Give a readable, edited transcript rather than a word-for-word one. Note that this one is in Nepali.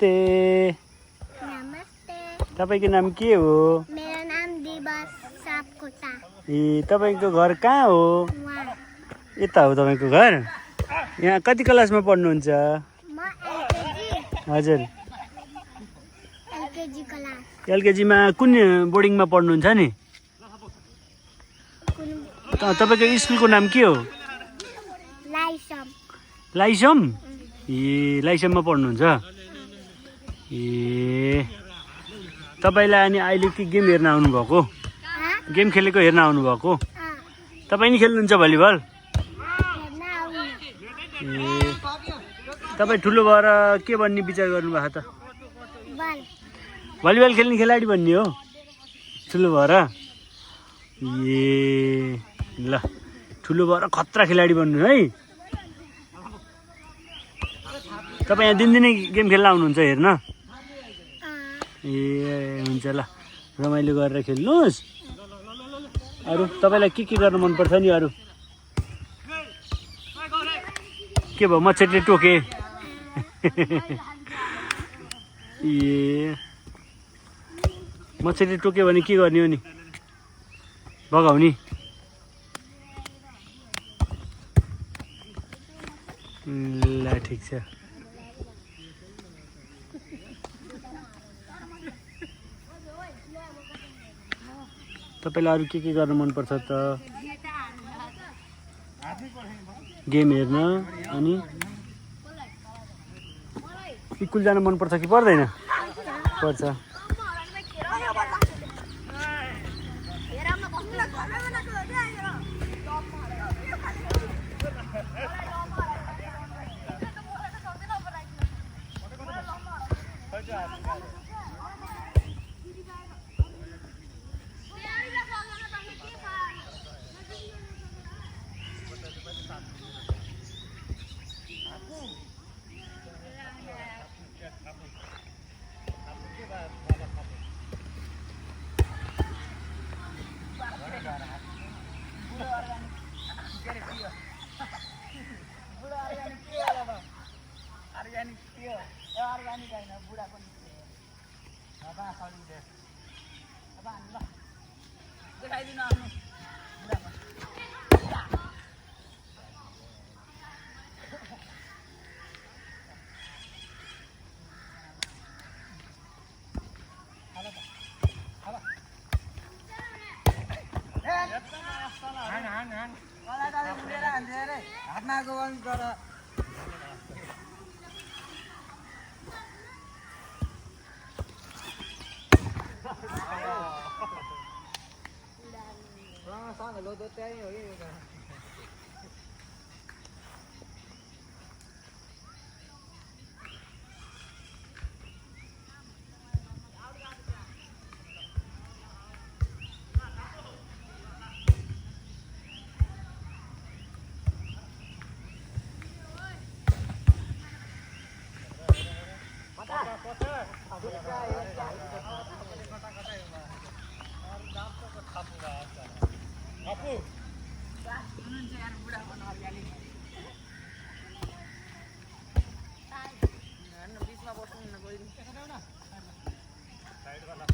नमस्ते। नमस्ते। तपाईको नाम के हो? मेरो नाम दिवस सापकोटा। ए तपाईको घर कहाँ हो? वहाँ। यता हो तपाईको घर? यहाँ कति क्लासमा पढ्नुहुन्छ? म एलकेजी। हजुर। LKG class. एलकेजीमा कुन बोर्डिङमा पढ्नुहुन्छ नि? तपाईको स्कुलको नाम के हो? लाइसम। लाइसम? ए लाइसममा पढ्नुहुन्छ? ए तपाईलाई अनि अहिले के गेम हेर्न आउनुभएको? गेम खेलेको हेर्न आउनुभएको? तपाईँ नि खेल्नुहुन्छ भलिबल? ए तपाईँ ठुलो भएर के बन्ने विचार गर्नुभएको त? भलिबल खेल्ने खेलाडी बन्ने हो ठुलो भएर? ए ल ठुलो भएर खतरा खेलाडी बन्नु है। तपाईँ यहाँ दिनदिनै गेम खेल्न आउनुहुन्छ हेर्न? ए हुन्छ ल रमाइलो गरेर खेल्नुहोस्। अरू तपाईँलाई के गर्न मनपर्छ नि? अरू के भयो? मच्छरले टोके? ए मच्छरले टोक्यो भने के गर्ने हो नि? भगाउने? ल ठिक छ। तपाईलाई अरू के गर्न मनपर्छ त? गेम हेर्न अनि स्कुल जान मनपर्छ कि पर्दैन? पर्छ। साइड वाला